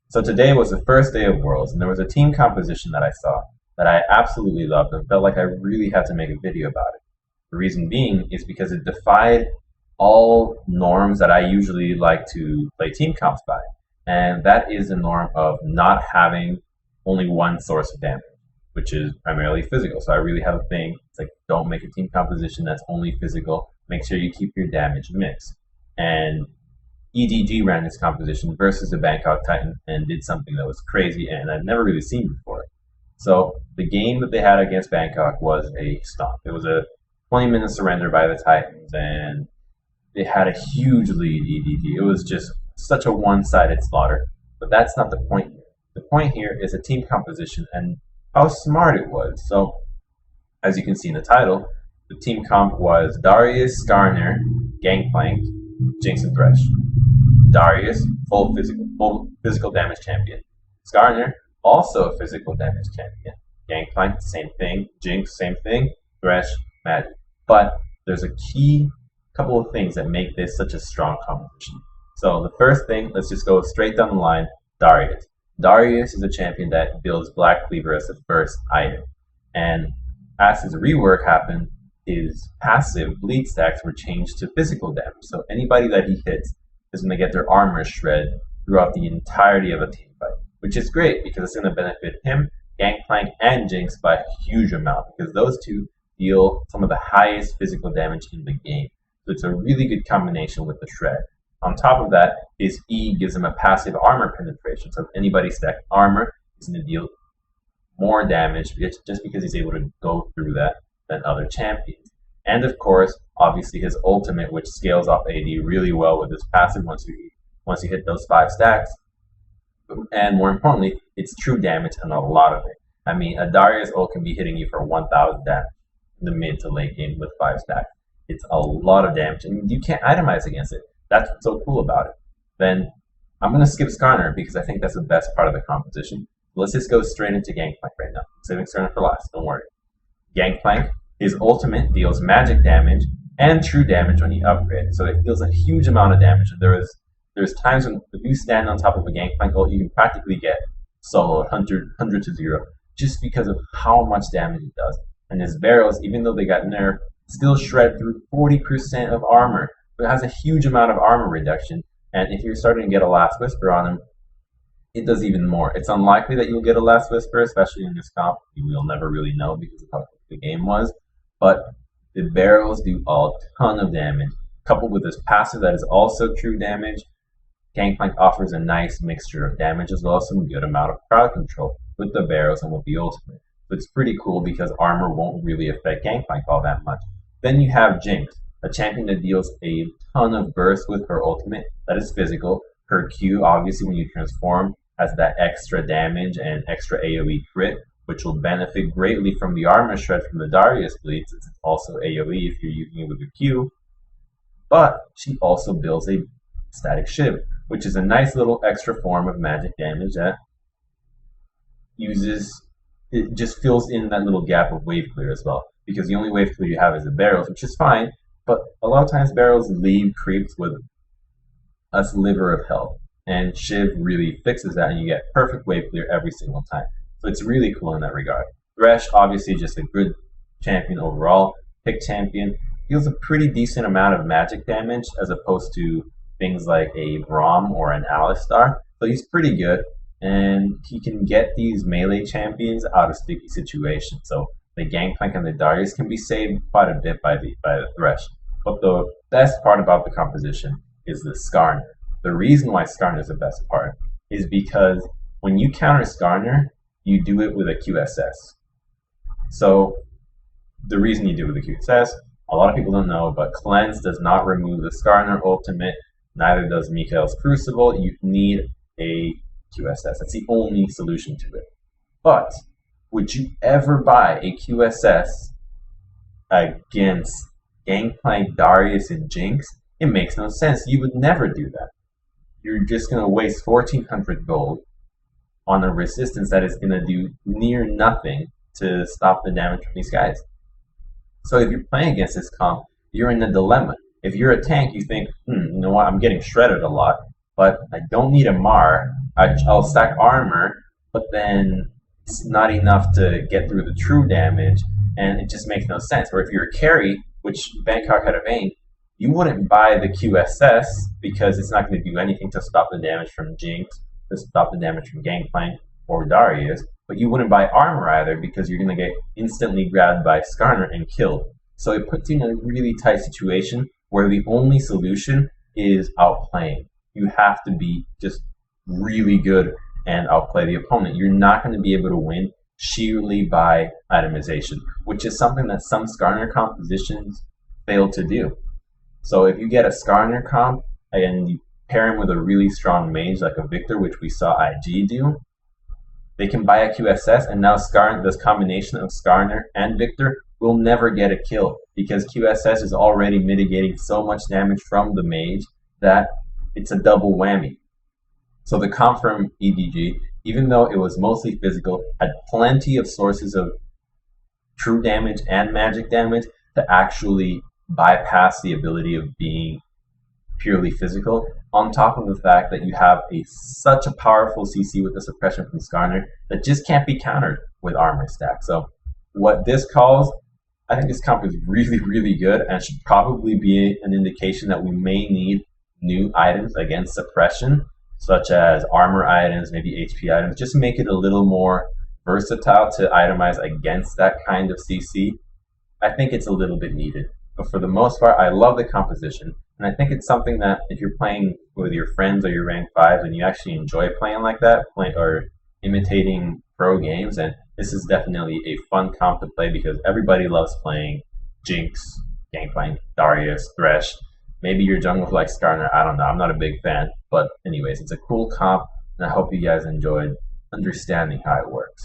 So today was the first day of Worlds, and there was a team composition that I saw that I absolutely loved and felt like I really had to make a video about it. The reason being is because it defied all norms that I usually like to play team comps by, and that is the norm of not having only one source of damage, which is primarily physical. So I really have a thing, it's like, don't make a team composition that's only physical, make sure you keep your damage mixed. And EDG ran this composition versus the Bangkok Titans and did something that was crazy and I've never really seen before. So the game that they had against Bangkok was a stomp. It was a 20-minute surrender by the Titans, and they had a huge lead, EDG. It was just such a one-sided slaughter. But that's not the point here. The point here is a team composition and how smart it was. So, as you can see in the title, the team comp was Darius, Skarner, Gangplank, Jinx and Thresh. Darius, full physical damage champion. Skarner, also a physical damage champion. Gangplank, same thing. Jinx, same thing. Thresh, magic. But there's a key couple of things that make this such a strong competition. So the first thing, let's just go straight down the line, Darius. Darius is a champion that builds Black Cleaver as the first item. And as his rework happened, his passive bleed stacks were changed to physical damage. So anybody that he hits is going to get their armor shred throughout the entirety of a team fight, which is great because it's going to benefit him, Gangplank, and Jinx by a huge amount because those two deal some of the highest physical damage in the game. So it's a really good combination with the shred. On top of that, his E gives him a passive armor penetration. So if anybody stacked armor, he's going to deal more damage just because he's able to go through that than other champions. And of course, obviously his ultimate, which scales off AD really well with his passive once you hit those 5 stacks. And more importantly, it's true damage and a lot of it. I mean, a Darius ult can be hitting you for 1,000 damage in the mid to late game with 5 stacks. It's a lot of damage, and you can't itemize against it. That's what's so cool about it. Then I'm going to skip Skarner because I think that's the best part of the composition. Let's just go straight into Gangplank right now. Saving Skarner for last, don't worry. Gangplank, his ultimate deals magic damage and true damage when you upgrade. So it deals a huge amount of damage. There's times when if you stand on top of a Gangplank ult, you can practically get soloed 100 to 0 just because of how much damage it does. And his barrels, even though they got nerfed, still shred through 40% of armor. But it has a huge amount of armor reduction. And if you're starting to get a Last Whisper on him, it does even more. It's unlikely that you'll get a Last Whisper, especially in this comp. You'll never really know because of how quick the game was. But the barrels do a ton of damage. Coupled with this passive that is also true damage, Gangplank offers a nice mixture of damage as well as some good amount of crowd control with the barrels and with the ultimate. So it's pretty cool because armor won't really affect Gangplank all that much. Then you have Jinx, a champion that deals a ton of burst with her ultimate that is physical. Her Q, obviously, when you transform, has that extra damage and extra AoE crit, which will benefit greatly from the armor shred from the Darius bleed, since it's also AoE if you're using it with your Q. But she also builds a static shiv, which is a nice little extra form of magic damage that it just fills in that little gap of wave clear as well. Because the only wave clear you have is the barrels, which is fine, but a lot of times barrels leave creeps with a sliver of health. And Shiv really fixes that and you get perfect wave clear every single time. So it's really cool in that regard. Thresh, obviously just a good champion overall. Pick champion. Deals a pretty decent amount of magic damage as opposed to things like a Braum or an Alistar. So he's pretty good. And he can get these melee champions out of sticky situations. So the Gangplank and the Darius can be saved quite a bit by the Thresh. But the best part about the composition is the Skarner. The reason why Skarner is the best part is because when you counter Skarner, you do it with a QSS. So the reason you do it with a QSS, a lot of people don't know, but Cleanse does not remove the Skarner ultimate, neither does Mikael's Crucible. You need a QSS. That's the only solution to it. But would you ever buy a QSS against Gangplank, Darius, and Jinx? It makes no sense. You would never do that. You're just going to waste 1,400 gold on a resistance that is going to do near nothing to stop the damage from these guys. So if you're playing against this comp, you're in a dilemma. If you're a tank, you think, you know what, I'm getting shredded a lot, but I don't need a Mar. I'll stack armor, but then it's not enough to get through the true damage, and it just makes no sense. Or if you're a carry, which Bangkok had a vein, you wouldn't buy the QSS because it's not going to do anything to stop the damage from Jinx, to stop the damage from Gangplank or Darius, but you wouldn't buy armor either because you're going to get instantly grabbed by Skarner and killed. So it puts you in a really tight situation where the only solution is outplaying. You have to be just really good and outplay the opponent. You're not going to be able to win sheerly by itemization, which is something that some Skarner compositions fail to do. So if you get a Skarner comp and you pair him with a really strong mage like a Victor, which we saw IG do, they can buy a QSS, and now this combination of Skarner and Victor will never get a kill because QSS is already mitigating so much damage from the mage that it's a double whammy. So the comp from EDG, even though it was mostly physical, had plenty of sources of true damage and magic damage to actually bypass the ability of being purely physical, on top of the fact that you have such a powerful CC with the suppression from Skarner that just can't be countered with armor stack. So what this calls, I think this comp is really, really good and should probably be an indication that we may need new items against suppression, such as armor items, maybe HP items, just make it a little more versatile to itemize against that kind of CC. I think it's a little bit needed. But for the most part, I love the composition. And I think it's something that if you're playing with your friends or your rank 5s and you actually enjoy playing like that, or imitating pro games, and this is definitely a fun comp to play because everybody loves playing Jinx, Gangplank, Darius, Thresh. Maybe your jungle like Skarner, I don't know. I'm not a big fan. But anyways, it's a cool comp, and I hope you guys enjoyed understanding how it works.